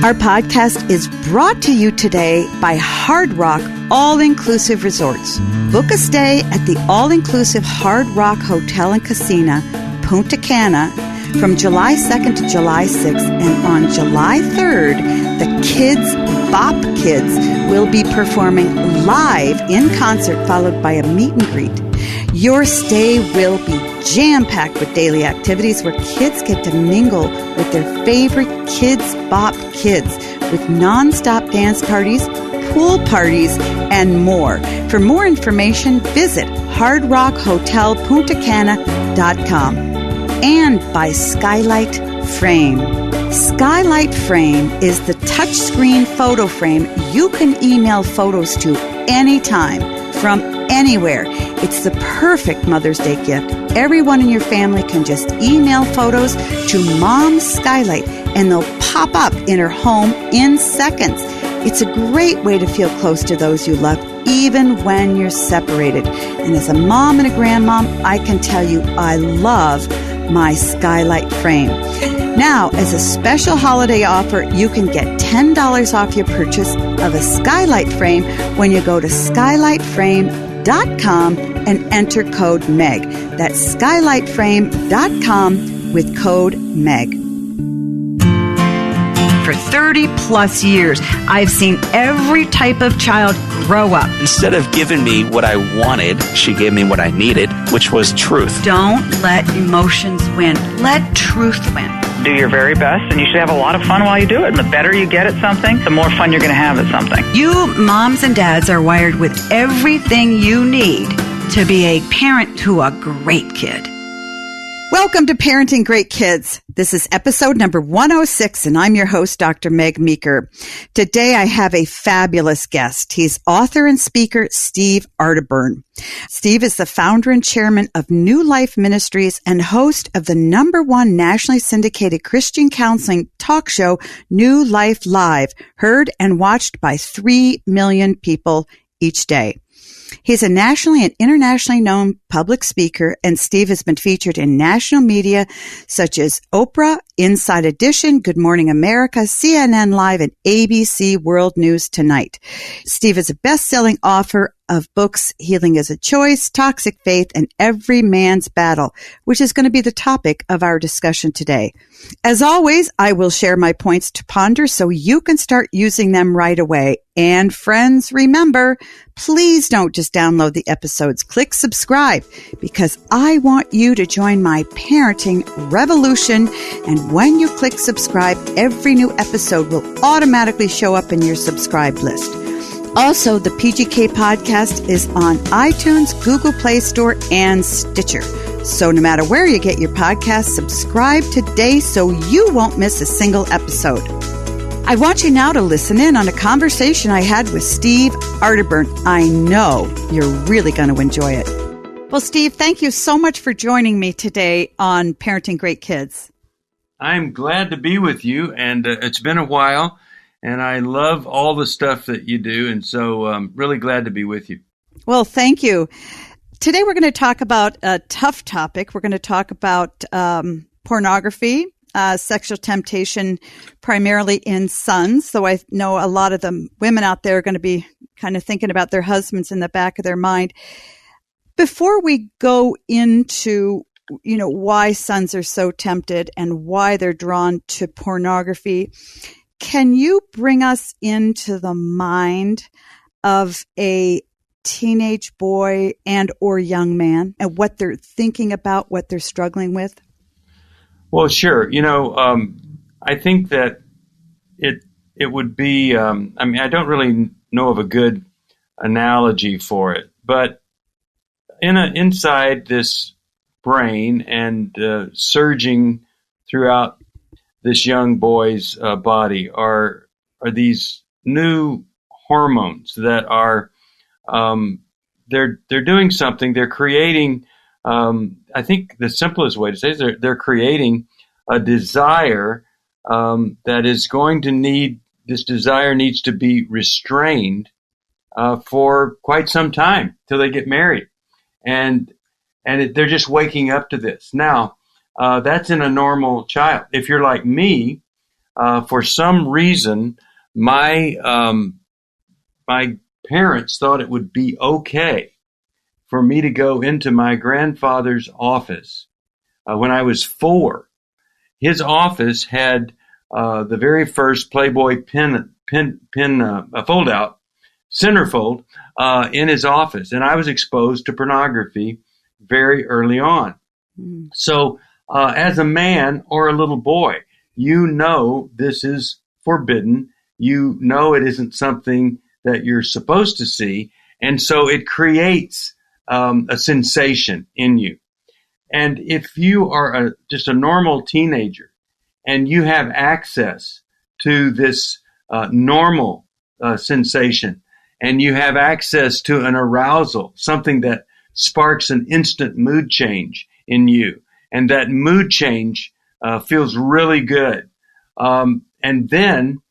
Our podcast is brought to you today by Hard Rock All-Inclusive Resorts. Book a stay at the All-Inclusive Hard Rock Hotel and Casino, Punta Cana, from July 2nd to July 6th. And on July 3rd, the KIDZ BOP Kids will be performing live in concert, followed by a meet and greet. Your stay will be jam-packed with daily activities where kids get to mingle with their favorite KIDZ BOP Kids with non-stop dance parties, pool parties, and more. For more information, visit hardrockhotelpuntacana.com. And by SKYLIGHT Frame. SKYLIGHT Frame is the touchscreen photo frame you can email photos to anytime, from anywhere. It's the perfect Mother's Day gift. Everyone in your family can just email photos to Mom SKYLIGHT and they'll pop up in her home in seconds. It's a great way to feel close to those you love, even when you're separated. And as a mom and a grandmom, I can tell you I love my SKYLIGHT frame. Now, as a special holiday offer, you can get $10 off your purchase of a SKYLIGHT frame when you go to skylightframe.com and enter code MEG. That's skylightframe.com with code MEG. For 30 plus years, I've seen every type of child grow up. Instead of giving me what I wanted, she gave me what I needed, which was truth. Don't let emotions win. Let truth win. Do your very best, and you should have a lot of fun while you do it. And the better you get at something, the more fun you're going to have at something. You moms and dads are wired with everything you need to be a parent to a great kid. Welcome to Parenting Great Kids. This is episode number 106, and I'm your host, Dr. Meg Meeker. Today, I have a fabulous guest. He's author and speaker, Steve Arterburn. Steve is the founder and chairman of New Life Ministries and host of the #1 nationally syndicated Christian counseling talk show, New Life Live, heard and watched by 3 million people each day. He's a nationally and internationally known public speaker, and Steve has been featured in national media such as Oprah, Inside Edition, Good Morning America, CNN Live, and ABC World News Tonight. Steve is a best-selling author of books Healing is a Choice, Toxic Faith, and Every Man's Battle, which is going to be the topic of our discussion today. As always, I will share my points to ponder so you can start using them right away. And friends, remember, please don't just download the episodes. Click subscribe because I want you to join my parenting revolution. And when you click subscribe, every new episode will automatically show up in your subscribe list. Also, the PGK podcast is on iTunes, Google Play Store, and Stitcher. So no matter where you get your podcast, subscribe today so you won't miss a single episode. I want you now to listen in on a conversation I had with Steve Arterburn. I know you're really going to enjoy it. Well, Steve, thank you so much for joining me today on Parenting Great Kids. I'm glad to be with you, and it's been a while. And I love all the stuff that you do, and so I'm really glad to be with you. Well, thank you. Today we're going to talk about a tough topic. We're going to talk about pornography, sexual temptation, primarily in sons, though I know a lot of the women out there are going to be kind of thinking about their husbands in the back of their mind. Before we go into why sons are so tempted and why they're drawn to pornography, can you bring us into the mind of a teenage boy and or young man and what they're thinking about, what they're struggling with? Well, sure. I think that it would be, I don't really know of a good analogy for it, but inside this brain and surging throughout this young boy's body are these new hormones that are they're doing something. They're creating. I think the simplest way to say it is they're creating a desire that is going to need. This desire needs to be restrained for quite some time till they get married, and they're just waking up to this now. That's in a normal child. If you're like me, for some reason, my parents thought it would be okay for me to go into my grandfather's office when I was 4. His office had the very first Playboy pen fold-out centerfold in his office, and I was exposed to pornography very early on. Mm. So as a man or a little boy, you know this is forbidden. You know it isn't something that you're supposed to see, and so it creates a sensation in you. And if you are just a normal teenager and you have access to this normal sensation, and you have access to an arousal, something that sparks an instant mood change in you, and that mood change feels really good. And then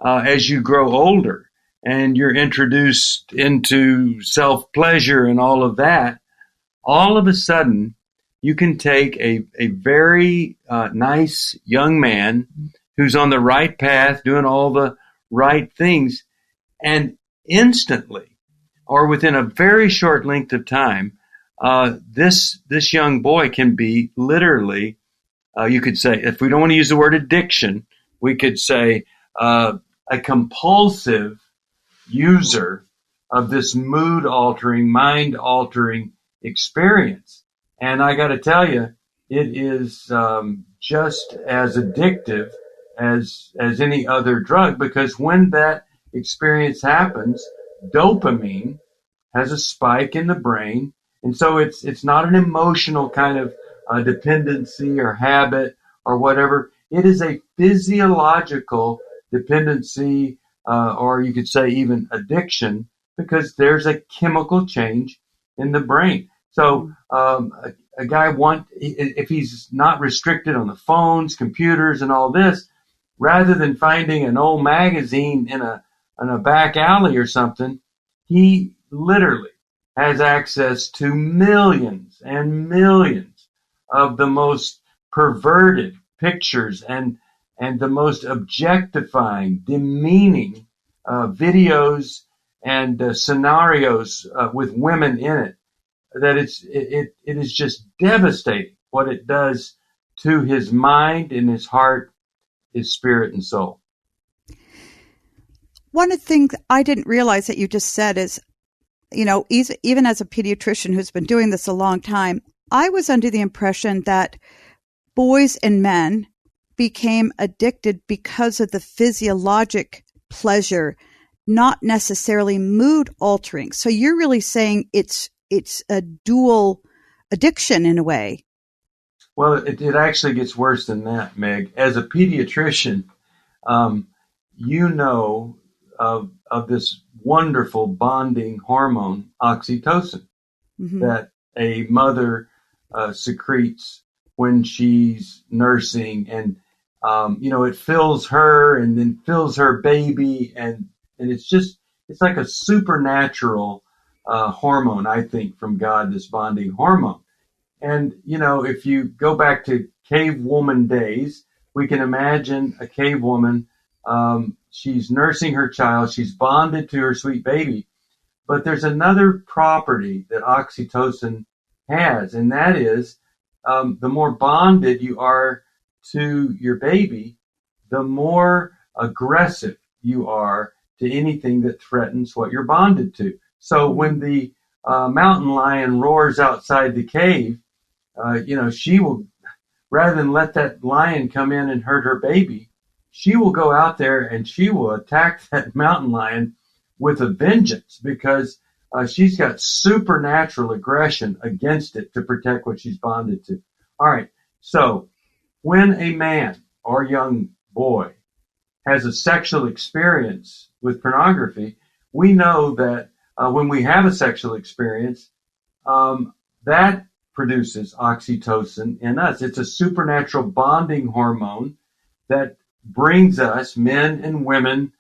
as you grow older and you're introduced into self-pleasure and all of that, all of a sudden you can take a very nice young man who's on the right path, doing all the right things, and instantly, or within a very short length of time, this young boy can be literally, you could say, if we don't want to use the word addiction, we could say a compulsive user of this mood-altering, mind-altering experience. And I got to tell you, it is just as addictive as any other drug, because when that experience happens, dopamine has a spike in the brain, and so it's not an emotional kind of dependency or habit or whatever. It is a physiological dependency, or you could say even addiction, because there's a chemical change in the brain. So a guy if he's not restricted on the phones, computers, and all this, rather than finding an old magazine in a back alley or something, he literally has access to millions and millions of the most perverted pictures and the most objectifying, demeaning videos and scenarios with women in it. That it is just devastating what it does to his mind and his heart, his spirit and soul. One of the things I didn't realize that you just said is, even as a pediatrician who's been doing this a long time, I was under the impression that boys and men became addicted because of the physiologic pleasure, not necessarily mood altering. So you're really saying it's a dual addiction in a way. Well, it actually gets worse than that, Meg. As a pediatrician, you know of this wonderful bonding hormone, oxytocin, mm-hmm. that a mother secretes when she's nursing, and it fills her and then fills her baby, and it's like a supernatural hormone, I think, from God, this bonding hormone. And, if you go back to cave woman days, we can imagine a cave woman, she's nursing her child, she's bonded to her sweet baby, but there's another property that oxytocin has, and that is the more bonded you are to your baby, the more aggressive you are to anything that threatens what you're bonded to. So when the mountain lion roars outside the cave, she will, rather than let that lion come in and hurt her baby, she will go out there and she will attack that mountain lion with a vengeance, because she's got supernatural aggression against it to protect what she's bonded to. All right. So when a man or young boy has a sexual experience with pornography, we know that when we have a sexual experience, that produces oxytocin in us. It's a supernatural bonding hormone that brings us, men and women,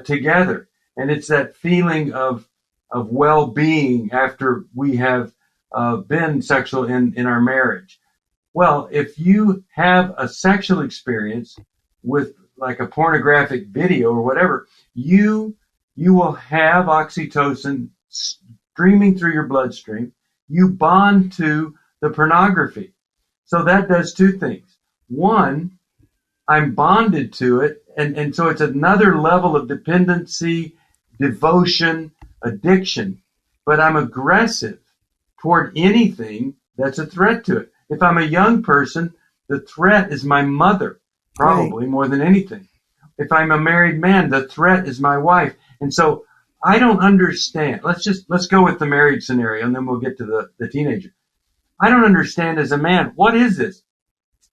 together. And it's that feeling of well-being after we have been sexual in our marriage. Well, if you have a sexual experience with like a pornographic video or whatever, you will have oxytocin streaming through your bloodstream. You bond to the pornography. So that does two things. One, I'm bonded to it, and so it's another level of dependency, devotion, addiction, but I'm aggressive toward anything that's a threat to it. If I'm a young person, the threat is my mother, probably more than anything. If I'm a married man, the threat is my wife. And so I don't understand. Let's go with the married scenario, and then we'll get to the teenager. I don't understand as a man, what is this?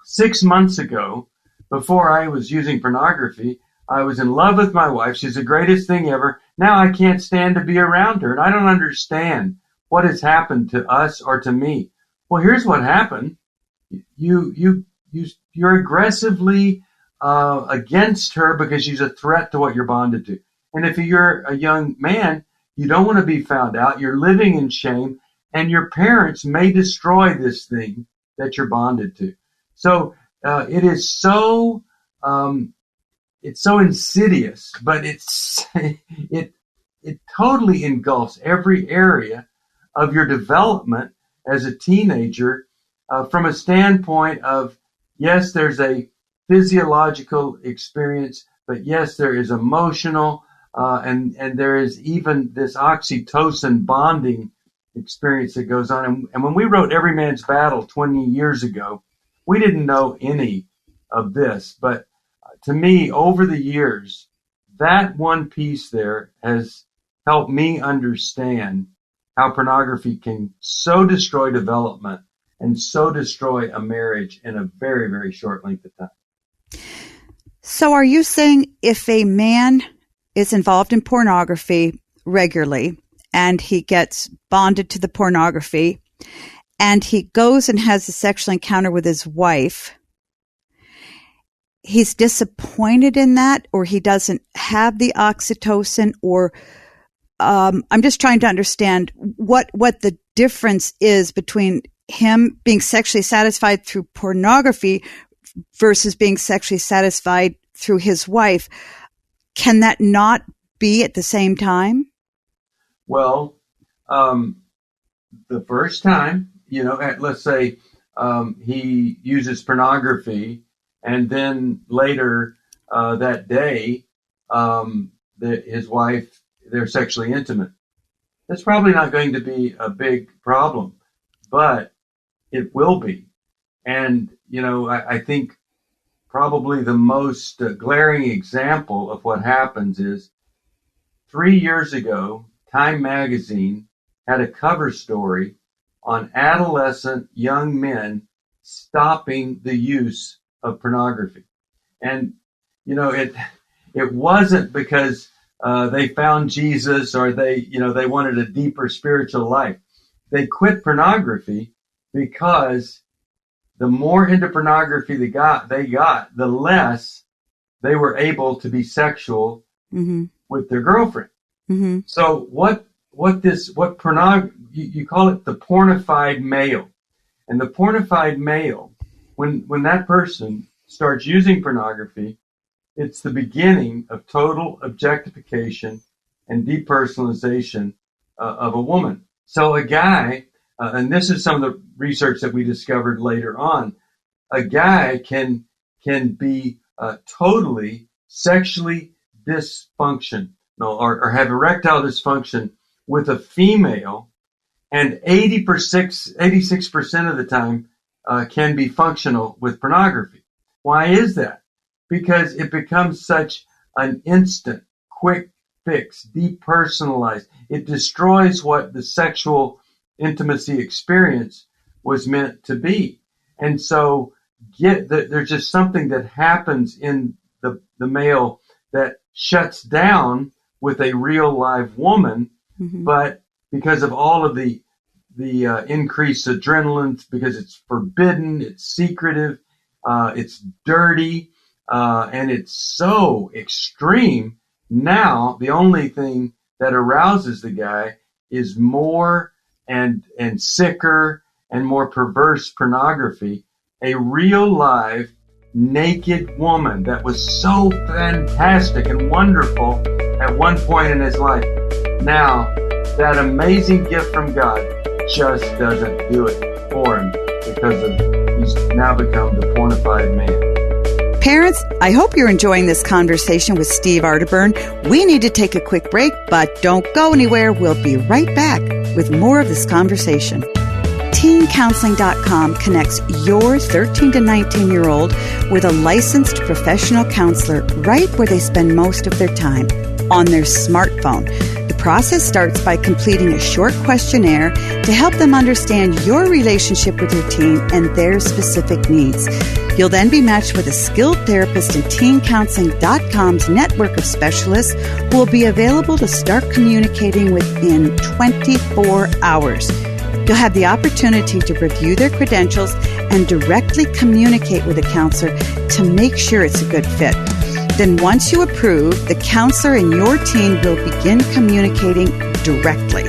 6 months ago, before I was using pornography, I was in love with my wife. She's the greatest thing ever. Now I can't stand to be around her, and I don't understand what has happened to us or to me. Well, here's what happened. You're aggressively against her because she's a threat to what you're bonded to. And if you're a young man, you don't want to be found out. You're living in shame, and your parents may destroy this thing that you're bonded to. So it is so it's so insidious, but it totally engulfs every area of your development as a teenager, from a standpoint of, yes, there's a physiological experience, but yes, there is emotional, and there is even this oxytocin bonding experience that goes on. And when we wrote Every Man's Battle 20 years ago, we didn't know any of this, but to me, over the years, that one piece there has helped me understand how pornography can so destroy development and so destroy a marriage in a very, very short length of time. So are you saying if a man is involved in pornography regularly and he gets bonded to the pornography and he goes and has a sexual encounter with his wife, he's disappointed in that, or he doesn't have the oxytocin, or I'm just trying to understand what the difference is between him being sexually satisfied through pornography versus being sexually satisfied through his wife. Can that not be at the same time? Well, the first time, let's say he uses pornography, and then later that day, his wife, they're sexually intimate. That's probably not going to be a big problem, but it will be. And, I think probably the most glaring example of what happens is 3 years ago, Time magazine had a cover story on adolescent young men stopping the use of pornography. And, it wasn't because they found Jesus or they wanted a deeper spiritual life. They quit pornography because the more into pornography they got, the less they were able to be sexual with their girlfriend. Mm-hmm. So you call it the pornified male. And the pornified male, when that person starts using pornography, it's the beginning of total objectification and depersonalization of a woman. So a guy, and this is some of the research that we discovered later on, a guy can be totally sexually dysfunctional or have erectile dysfunction with a female, and 86% of the time can be functional with pornography. Why is that? Because it becomes such an instant, quick fix, depersonalized. It destroys what the sexual intimacy experience was meant to be. And so there's just something that happens in the male that shuts down with a real live woman, but because of all of the increased adrenaline, because it's forbidden, it's secretive, it's dirty, and it's so extreme. Now the only thing that arouses the guy is more and sicker and more perverse pornography. A real live naked woman that was so fantastic and wonderful at one point in his life. Now, that amazing gift from God just doesn't do it for him he's now become the pornified man. Parents, I hope you're enjoying this conversation with Steve Arterburn. We need to take a quick break, but don't go anywhere. We'll be right back with more of this conversation. TeenCounseling.com connects your 13 to 19-year-old with a licensed professional counselor right where they spend most of their time, on their smartphone. The process starts by completing a short questionnaire to help them understand your relationship with your teen and their specific needs. You'll then be matched with a skilled therapist in TeenCounseling.com's network of specialists who will be available to start communicating within 24 hours. You'll have the opportunity to review their credentials and directly communicate with a counselor to make sure it's a good fit. Then once you approve, the counselor and your teen will begin communicating directly.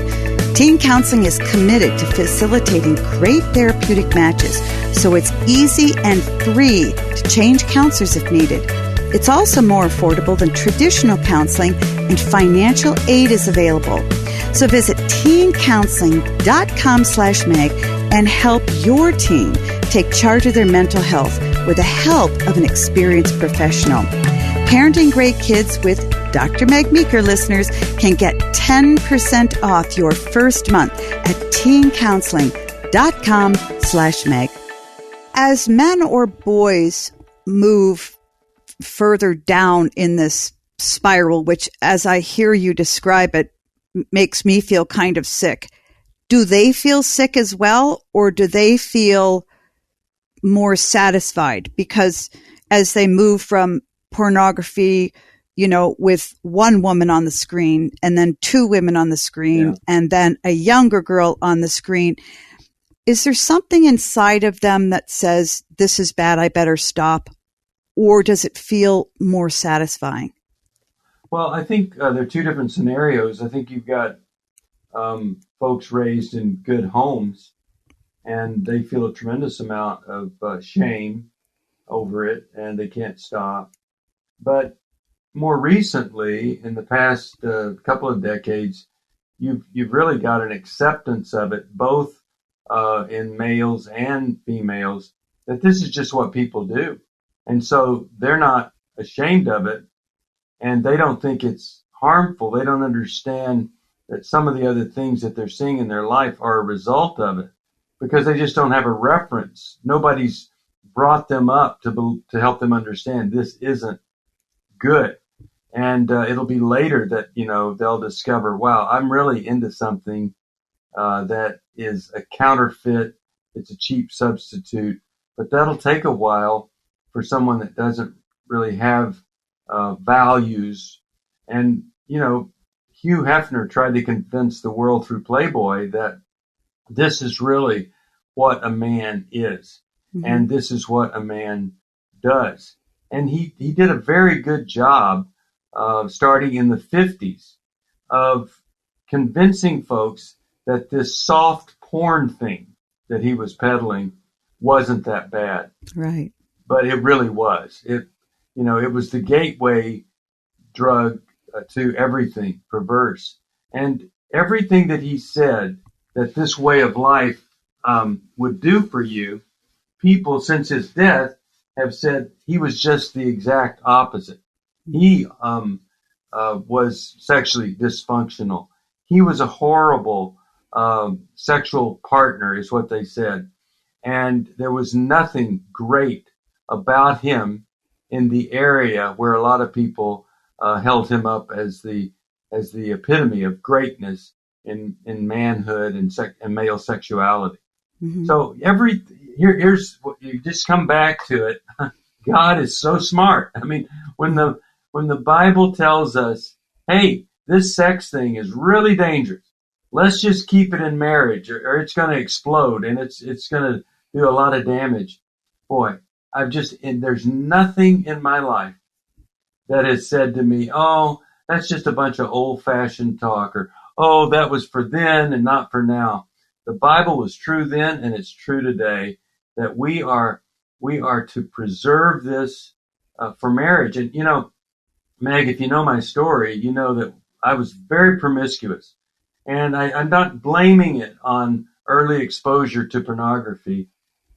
Teen Counseling is committed to facilitating great therapeutic matches, so it's easy and free to change counselors if needed. It's also more affordable than traditional counseling, and financial aid is available. So visit teencounseling.com/Meg and help your teen take charge of their mental health with the help of an experienced professional. Parenting Great Kids with Dr. Meg Meeker listeners can get 10% off your first month at teencounseling.com/Meg. As men or boys move further down in this spiral, which as I hear you describe it, makes me feel kind of sick. Do they feel sick as well, or do they feel more satisfied? Because as they move from pornography, with one woman on the screen and then two women on the screen and then a younger girl on the screen, is there something inside of them that says, this is bad, I better stop? Or does it feel more satisfying? Well, I think there are two different scenarios. I think you've got folks raised in good homes, and they feel a tremendous amount of shame over it, and they can't stop. But more recently, in the past couple of decades, you've really got an acceptance of it, both in males and females, that this is just what people do. And so they're not ashamed of it, and they don't think it's harmful. They don't understand that some of the other things that they're seeing in their life are a result of it, because they just don't have a reference. Nobody's brought them up to help them understand this isn't good. And it'll be later that, they'll discover, wow, I'm really into something that is a counterfeit. It's a cheap substitute. But that'll take a while for someone that doesn't really have values. And, Hugh Hefner tried to convince the world through Playboy that this is really what a man is. Mm-hmm. And this is what a man does. And he did a very good job starting in the 50s of convincing folks that this soft porn thing that he was peddling wasn't that bad. Right. But it really was. It was the gateway drug to everything perverse. And everything that he said that this way of life would do for you, people since his death have said he was just the exact opposite. He was sexually dysfunctional. He was a horrible sexual partner, is what they said. And there was nothing great about him in the area where a lot of people held him up as the epitome of greatness in manhood and male sexuality. Mm-hmm. So here's what you just come back to it. God is so smart. I mean, when the Bible tells us, hey, this sex thing is really dangerous, let's just keep it in marriage or it's going to explode and it's going to do a lot of damage. Boy, there's nothing in my life that has said to me, oh, that's just a bunch of old-fashioned talk, or, oh, that was for then and not for now. The Bible was true then and it's true today, that we are we are to preserve this for marriage. And, Meg, if you know my story, you know that I was very promiscuous. And I'm not blaming it on early exposure to pornography,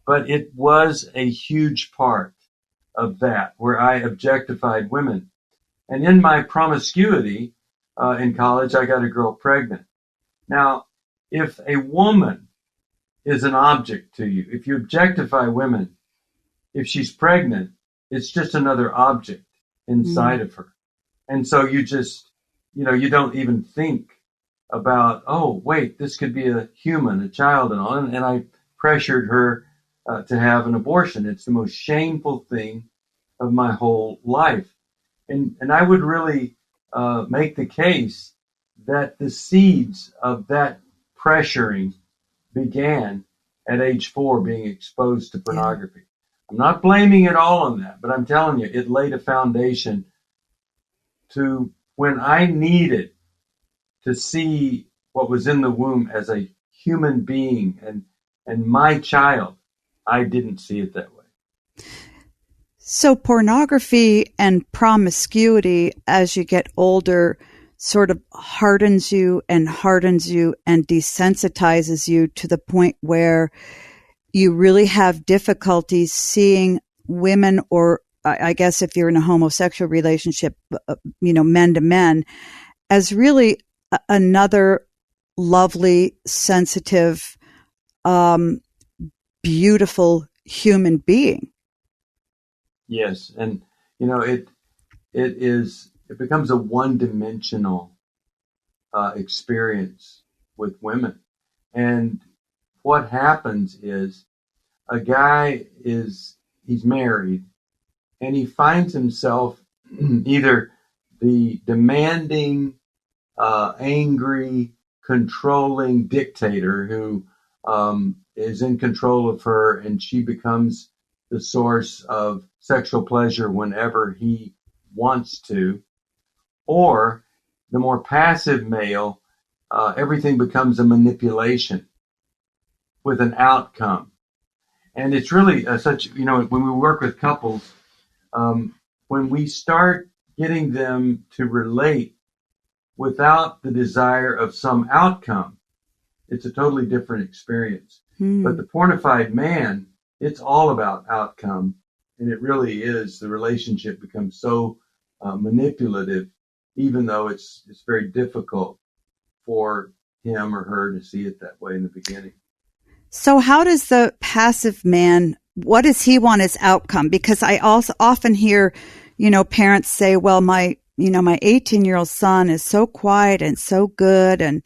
but it was a huge part of that, where I objectified women. And in my promiscuity in college, I got a girl pregnant. Now, if a woman is an object to you, if you objectify women, if she's pregnant, it's just another object inside of her. And so you just, you don't even think about, oh, wait, this could be a human, a child, and all. And I pressured her to have an abortion. It's the most shameful thing of my whole life. And I would really make the case that the seeds of that pressuring began at age 4, being exposed to pornography. Yeah. I'm not blaming it all on that, but I'm telling you, it laid a foundation to when I needed to see what was in the womb as a human being and my child, I didn't see it that way. So pornography and promiscuity as you get older sort of hardens you and desensitizes you to the point where you really have difficulties seeing women, or I guess if you're in a homosexual relationship, men to men, as really another lovely, sensitive, beautiful human being. Yes, and it becomes a one-dimensional experience with women. And what happens is a guy he's married, and he finds himself either the demanding, angry, controlling dictator who is in control of her, and she becomes the source of sexual pleasure whenever he wants to, or the more passive male, everything becomes a manipulation with an outcome. And it's really when we work with couples, when we start getting them to relate without the desire of some outcome, it's a totally different experience. But the pornified man, it's all about outcome. And it really is. The relationship becomes so manipulative, even though it's very difficult for him or her to see it that way in the beginning. So how does the passive man, what does he want as outcome? Because I also often hear, parents say, well, my 18-year-old son is so quiet and so good and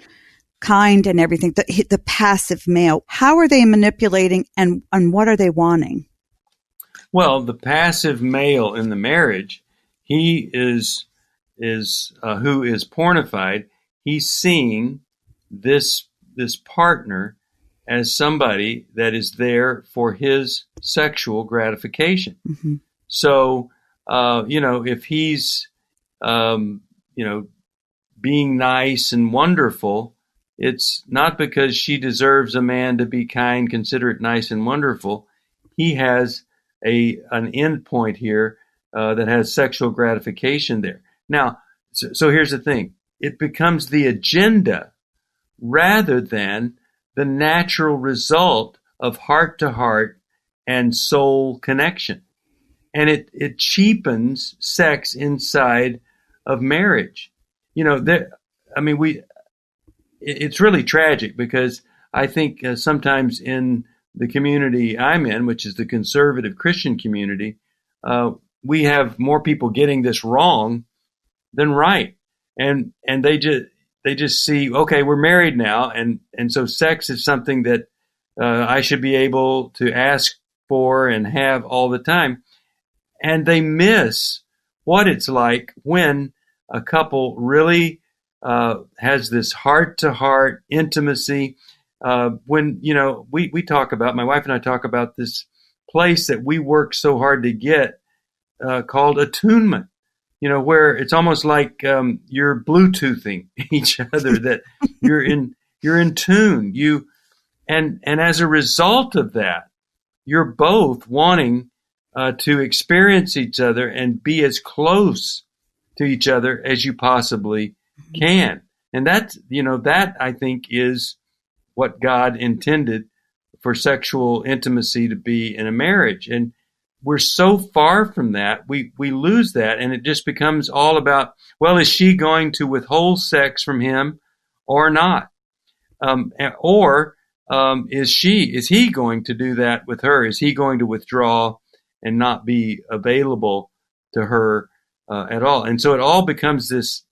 kind and everything. The passive male, how are they manipulating and what are they wanting? Well, the passive male in the marriage, he is who is pornified. He's seeing this partner as somebody that is there for his sexual gratification. Mm-hmm. So, if he's, being nice and wonderful, it's not because she deserves a man to be kind, considerate, nice, and wonderful. He has an end point here that has sexual gratification there. Now, so here's the thing. It becomes the agenda rather than the natural result of heart-to-heart and soul connection. And it cheapens sex inside of marriage. It's really tragic because I think sometimes in the community I'm in, which is the conservative Christian community, we have more people getting this wrong than right. And they just see, okay, we're married now, and so sex is something that I should be able to ask for and have all the time. And they miss what it's like when a couple really has this heart-to-heart intimacy. When, we talk about, my wife and I talk about this place that we work so hard to get called attunement, where it's almost like you're Bluetoothing each other, that you're in tune. And as a result of that, you're both wanting to experience each other and be as close to each other as you possibly can. And that I think is what God intended for sexual intimacy to be in a marriage. And we're so far from that, we lose that, and it just becomes all about, well, is she going to withhold sex from him or not? Is he going to do that with her? Is he going to withdraw and not be available to her at all? And so it all becomes this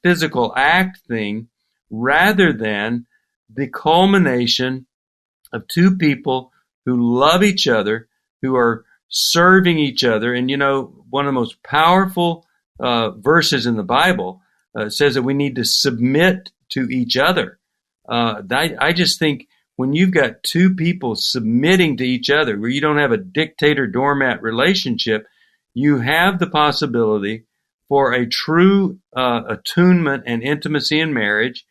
physical act thing rather than the culmination of two people who love each other, who are serving each other. And, one of the most powerful verses in the Bible says that we need to submit to each other. I just think when you've got two people submitting to each other, where you don't have a dictator-doormat relationship, you have the possibility for a true attunement and intimacy in marriage.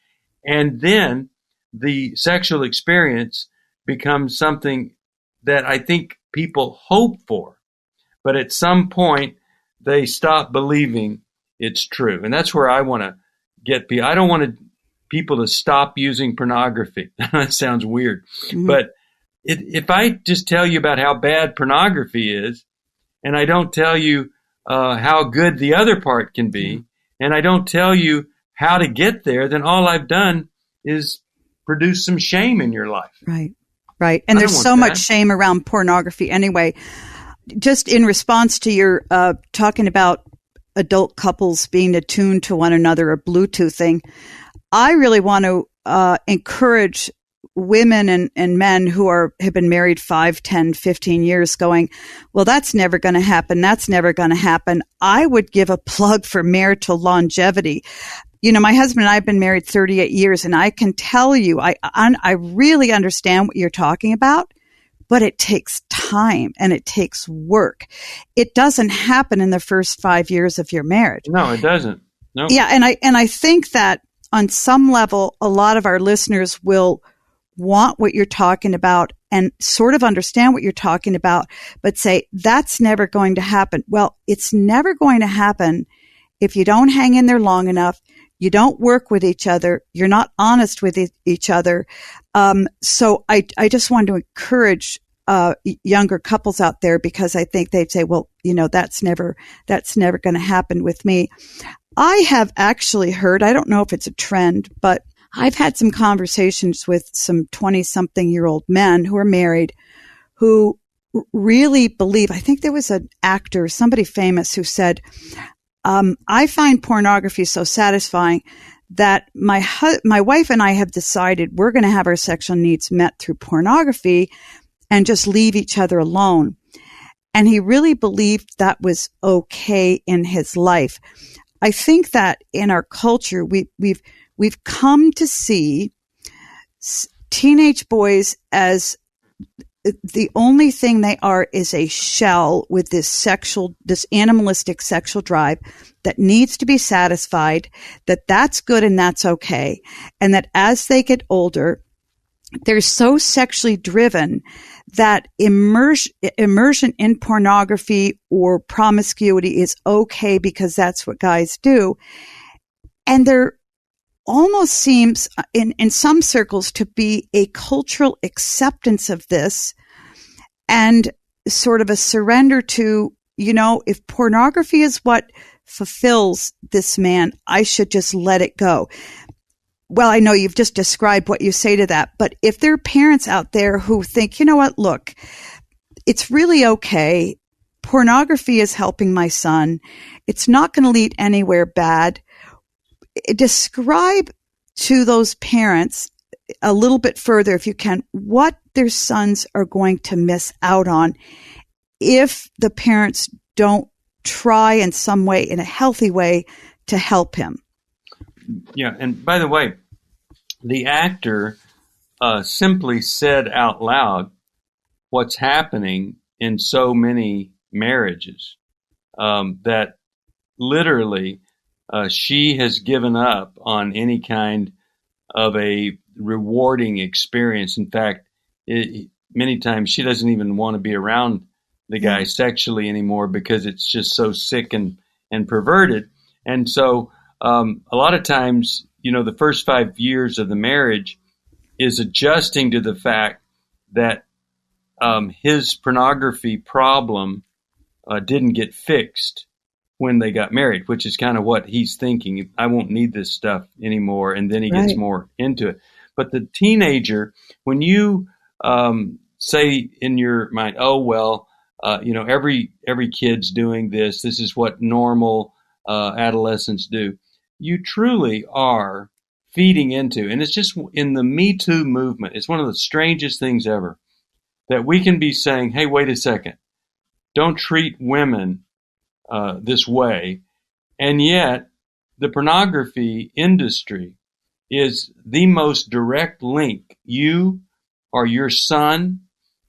And then the sexual experience becomes something that I think people hope for. But at some point, they stop believing it's true. And that's where I want to get people. I don't want people to stop using pornography. That sounds weird. Mm-hmm. But if I just tell you about how bad pornography is, and I don't tell you how good the other part can be, and I don't tell you how to get there, then all I've done is produce some shame in your life. Right. And there's so much shame around pornography anyway. Just in response to your talking about adult couples being attuned to one another or Bluetoothing, I really want to encourage women and men who have been married 5, 10, 15 years going, well, that's never going to happen. That's never going to happen. I would give a plug for marital longevity. My husband and I have been married 38 years, and I can tell you, I really understand what you're talking about, but it takes time and it takes work. It doesn't happen in the first 5 years of your marriage. No, it doesn't. No. Yeah, and I think that on some level, a lot of our listeners will want what you're talking about and sort of understand what you're talking about, but say, that's never going to happen. Well, it's never going to happen if you don't hang in there long enough. You don't work with each other. You're not honest with each other. So I just want to encourage younger couples out there, because I think they'd say, well, that's never going to happen with me. I have actually heard, I don't know if it's a trend, but I've had some conversations with some 20-something-year-old men who are married who really believe, I think there was an actor, somebody famous, who said, I find pornography so satisfying that my wife and I have decided we're going to have our sexual needs met through pornography and just leave each other alone. And he really believed that was okay in his life. I think that in our culture, we've come to see teenage boys as the only thing they are is a shell with this animalistic sexual drive that needs to be satisfied, that's good and that's okay. And that as they get older, they're so sexually driven that immersion in pornography or promiscuity is okay because that's what guys do. And there almost seems in some circles to be a cultural acceptance of this and sort of a surrender to, if pornography is what fulfills this man, I should just let it go. Well, I know you've just described what you say to that, but if there are parents out there who think, look, it's really okay. Pornography is helping my son. It's not going to lead anywhere bad. Describe to those parents a little bit further, if you can, what their sons are going to miss out on if the parents don't try in some way, in a healthy way, to help him. Yeah, and by the way, the actor simply said out loud what's happening in so many marriages, that literally she has given up on any kind of a rewarding experience. In fact, many times she doesn't even want to be around the guy sexually anymore because it's just so sick and perverted. And so a lot of times, the first 5 years of the marriage is adjusting to the fact that his pornography problem didn't get fixed when they got married, which is kind of what he's thinking. I won't need this stuff anymore. And then he gets more into it. But the teenager, when you say in your mind, oh, well, every kid's doing this. This is what normal adolescents do. You truly are feeding into, and it's just in the Me Too movement, it's one of the strangest things ever that we can be saying, hey, wait a second, don't treat women this way. And yet the pornography industry is the most direct link you or your son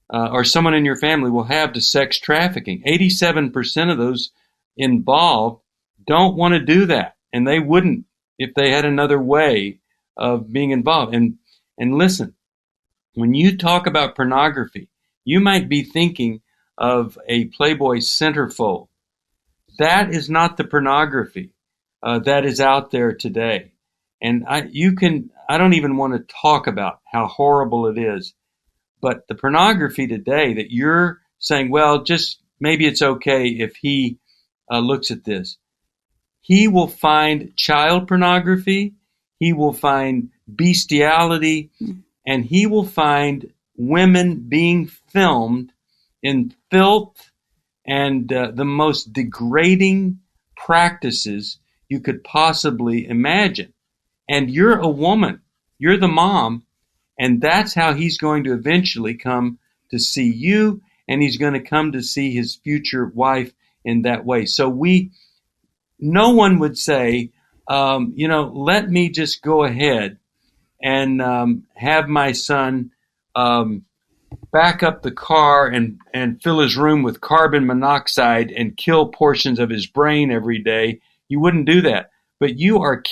or someone in your family will have to sex trafficking. 87% of those involved don't want to do that. And they wouldn't if they had another way of being involved. And listen, when you talk about pornography, you might be thinking of a Playboy centerfold. That is not the pornography that is out there today. And I don't even want to talk about how horrible it is. But the pornography today that you're saying, well, just maybe it's okay if he looks at this. He will find child pornography, he will find bestiality, and he will find women being filmed in filth and the most degrading practices you could possibly imagine. And you're a woman, you're the mom, and that's how he's going to eventually come to see you, and he's going to come to see his future wife in that way. So no one would say, let me just go ahead and have my son back up the car and fill his room with carbon monoxide and kill portions of his brain every day. You wouldn't do that. But you are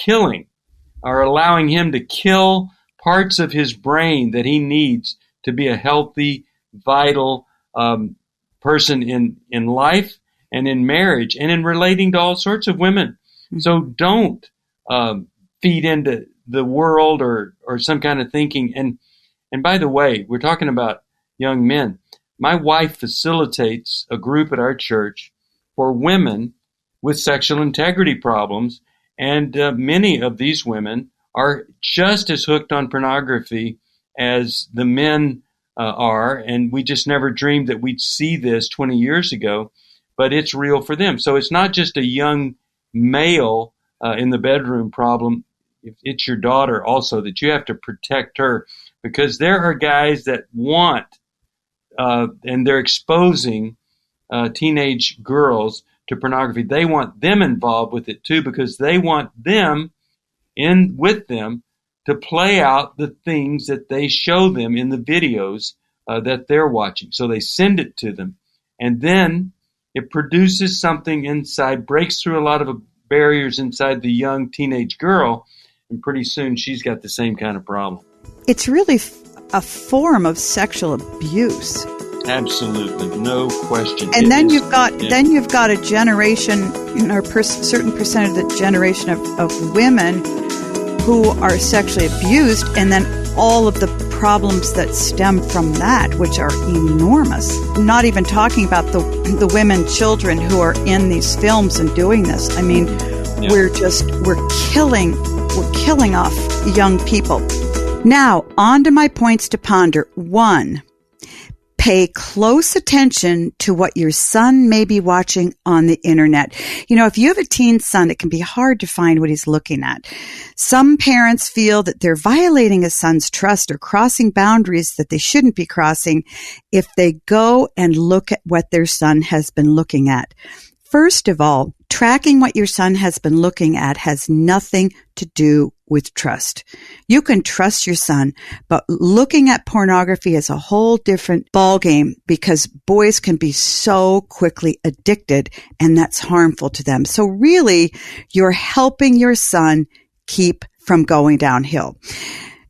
allowing him to kill parts of his brain that he needs to be a healthy, vital person in life and in marriage and in relating to all sorts of women. Mm-hmm. So don't feed into the world or some kind of thinking. And by the way, we're talking about young men. My wife facilitates a group at our church for women with sexual integrity problems. And many of these women are just as hooked on pornography as the men are. And we just never dreamed that we'd see this 20 years ago, but it's real for them. So it's not just a young male in the bedroom problem. It's your daughter also that you have to protect her, because there are guys that want, and they're exposing teenage girls to pornography. They want them involved with it too, because they want them in with them to play out the things that they show them in the videos that they're watching. So they send it to them, and then it produces something inside, breaks through a lot of barriers inside the young teenage girl, and pretty soon she's got the same kind of problem. It's really a form of sexual abuse. Absolutely, no question. And then you've got a generation, or certain percent of the generation of women who are sexually abused, and then all of the problems that stem from that, which are enormous. Not even talking about the women, children who are in these films and doing this. I mean, we're killing off young people. Now, on to my points to ponder. 1, pay close attention to what your son may be watching on the internet. If you have a teen son, it can be hard to find what he's looking at. Some parents feel that they're violating a son's trust or crossing boundaries that they shouldn't be crossing if they go and look at what their son has been looking at. First of all, tracking what your son has been looking at has nothing to do with trust. You can trust your son, but looking at pornography is a whole different ballgame, because boys can be so quickly addicted, and that's harmful to them. So really, you're helping your son keep from going downhill.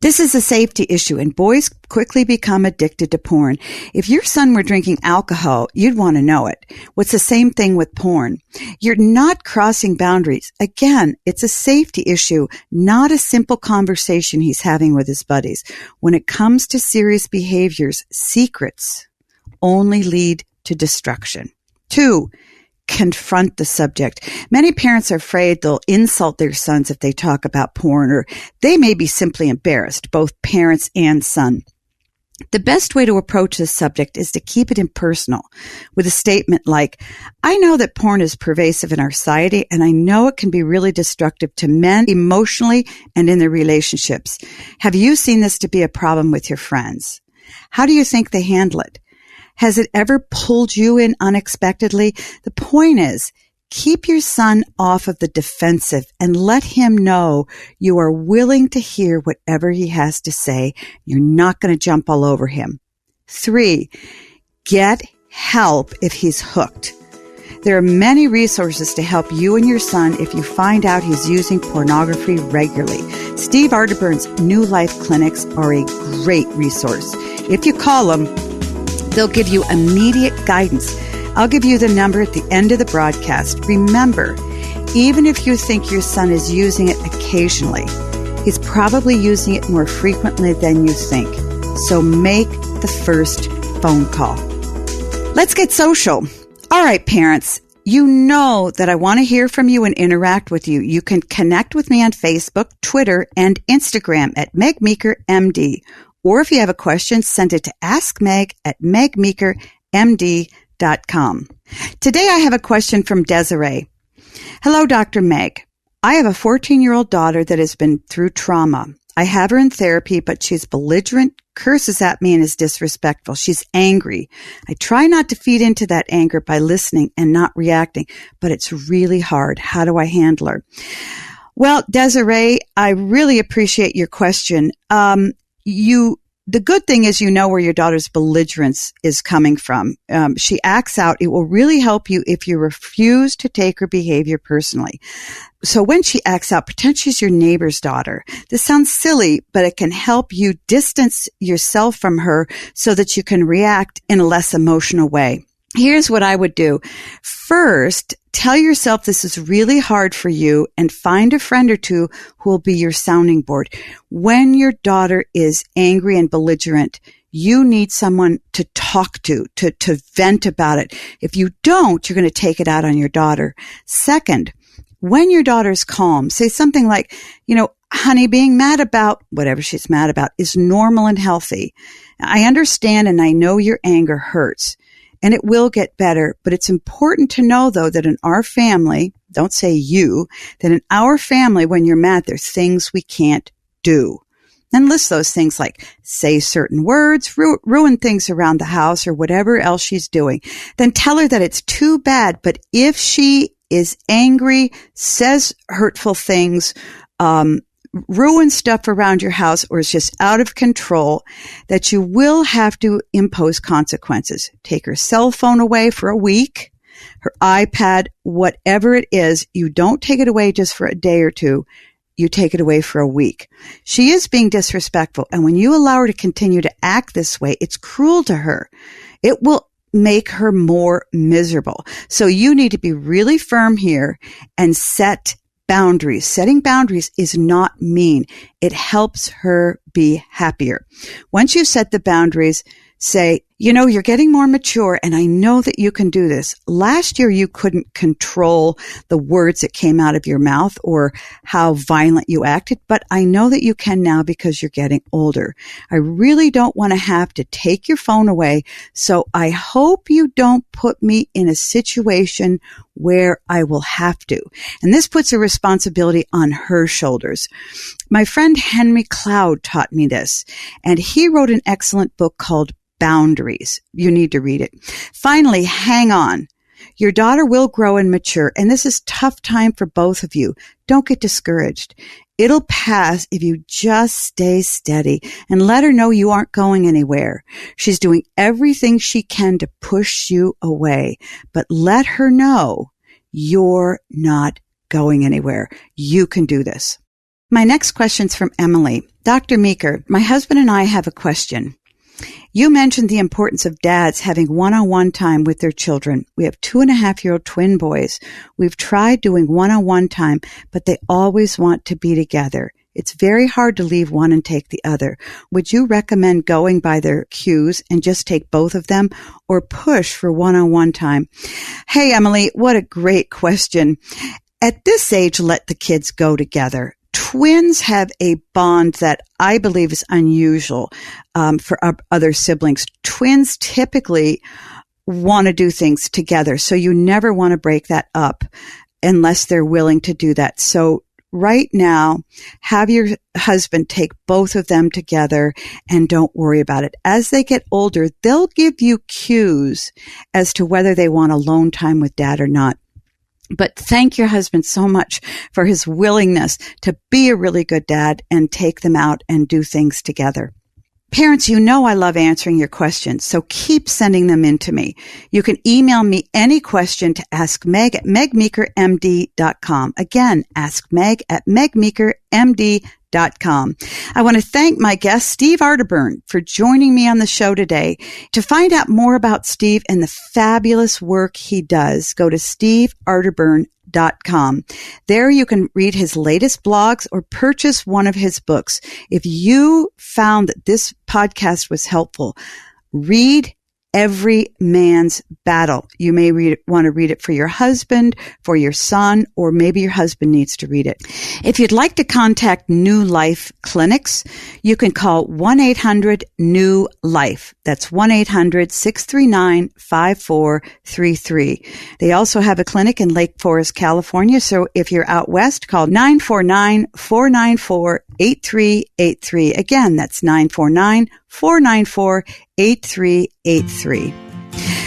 This is a safety issue, and boys quickly become addicted to porn. If your son were drinking alcohol, you'd want to know it. What's the same thing with porn? You're not crossing boundaries. Again, it's a safety issue, not a simple conversation he's having with his buddies. When it comes to serious behaviors, secrets only lead to destruction. 2, confront the subject. Many parents are afraid they'll insult their sons if they talk about porn, or they may be simply embarrassed, both parents and son. The best way to approach this subject is to keep it impersonal with a statement like, I know that porn is pervasive in our society, and I know it can be really destructive to men emotionally and in their relationships. Have you seen this to be a problem with your friends? How do you think they handle it? Has it ever pulled you in unexpectedly? The point is, keep your son off of the defensive and let him know you are willing to hear whatever he has to say. You're not going to jump all over him. 3, get help if he's hooked. There are many resources to help you and your son if you find out he's using pornography regularly. Steve Arterburn's New Life Clinics are a great resource. If you call them, they'll give you immediate guidance. I'll give you the number at the end of the broadcast. Remember, even if you think your son is using it occasionally, he's probably using it more frequently than you think. So make the first phone call. Let's get social. All right, parents, you know that I want to hear from you and interact with you. You can connect with me on Facebook, Twitter, and Instagram at Meg Meeker MD. Or if you have a question, send it to askmeg@megmeekermd.com. Today I have a question from Desiree. Hello, Dr. Meg. I have a 14-year-old daughter that has been through trauma. I have her in therapy, but she's belligerent, curses at me, and is disrespectful. She's angry. I try not to feed into that anger by listening and not reacting, but it's really hard. How do I handle her? Well, Desiree, I really appreciate your question. The good thing is you know where your daughter's belligerence is coming from. She acts out. It will really help you if you refuse to take her behavior personally. So when she acts out, pretend she's your neighbor's daughter. This sounds silly, but it can help you distance yourself from her so that you can react in a less emotional way. Here's what I would do. First, tell yourself this is really hard for you and find a friend or two who will be your sounding board. When your daughter is angry and belligerent, you need someone to talk to vent about it. If you don't, you're going to take it out on your daughter. Second, when your daughter's calm, say something like, honey, being mad about whatever she's mad about is normal and healthy. I understand and I know your anger hurts. And it will get better, but it's important to know, though, that in our family, don't say you, that in our family, when you're mad, there's things we can't do. And list those things like say certain words, ruin things around the house, or whatever else she's doing. Then tell her that it's too bad, but if she is angry, says hurtful things, ruin stuff around your house, or is just out of control, that you will have to impose consequences. Take her cell phone away for a week, her iPad, whatever it is. You don't take it away just for a day or two. You take it away for a week. She is being disrespectful, and when you allow her to continue to act this way, it's cruel to her. It will make her more miserable. So you need to be really firm here and set boundaries. Setting boundaries is not mean. It helps her be happier. Once you set the boundaries, say, you're getting more mature and I know that you can do this. Last year, you couldn't control the words that came out of your mouth or how violent you acted, but I know that you can now because you're getting older. I really don't want to have to take your phone away, so I hope you don't put me in a situation where I will have to. And this puts a responsibility on her shoulders. My friend Henry Cloud taught me this, and he wrote an excellent book called Boundaries. You need to read it. Finally, hang on. Your daughter will grow and mature, and this is a tough time for both of you. Don't get discouraged. It'll pass if you just stay steady and let her know you aren't going anywhere. She's doing everything she can to push you away, but let her know you're not going anywhere. You can do this. My next question's from Emily. Dr. Meeker, my husband and I have a question. You mentioned the importance of dads having one-on-one time with their children. We have 2.5-year-old twin boys. We've tried doing one-on-one time, but they always want to be together. It's very hard to leave one and take the other. Would you recommend going by their cues and just take both of them, or push for one-on-one time? Hey, Emily, what a great question. At this age, let the kids go together. Twins have a bond that I believe is unusual for other siblings. Twins typically want to do things together, so you never want to break that up unless they're willing to do that. So right now, have your husband take both of them together and don't worry about it. As they get older, they'll give you cues as to whether they want alone time with dad or not. But thank your husband so much for his willingness to be a really good dad and take them out and do things together. Parents, you know I love answering your questions, so keep sending them in to me. You can email me any question to Ask Meg at megmeekermd.com. Again, Ask Meg at megmeekermd.com. I want to thank my guest, Steve Arterburn, for joining me on the show today. To find out more about Steve and the fabulous work he does, go to stevearterburn.com. There you can read his latest blogs or purchase one of his books. If you found that this podcast was helpful, read Every Man's Battle. You may want to read it for your husband, for your son, or maybe your husband needs to read it. If you'd like to contact New Life Clinics, you can call 1-800-NEW-LIFE. That's 1-800-639-5433. They also have a clinic in Lake Forest, California. So if you're out west, call 949-494-8383. Again, that's 949-494-8383.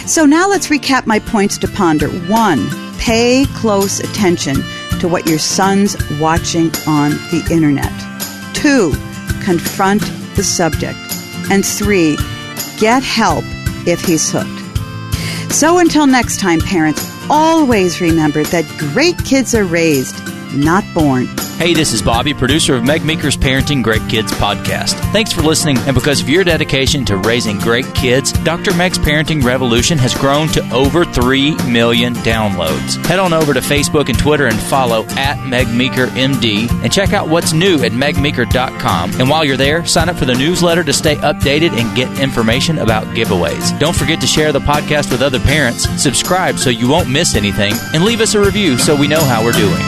So now let's recap my points to ponder. 1, pay close attention to what your son's watching on the internet. 2, confront the subject. And 3, get help if he's hooked. So until next time, parents, always remember that great kids are raised, not born. Hey, this is Bobby, producer of Meg Meeker's Parenting Great Kids podcast. Thanks for listening, and because of your dedication to raising great kids, Dr. Meg's Parenting Revolution has grown to over 3 million downloads. Head on over to Facebook and Twitter and follow @MegMeekerMD and check out what's new at megmeeker.com. And while you're there, sign up for the newsletter to stay updated and get information about giveaways. Don't forget to share the podcast with other parents, subscribe so you won't miss anything, and leave us a review so we know how we're doing.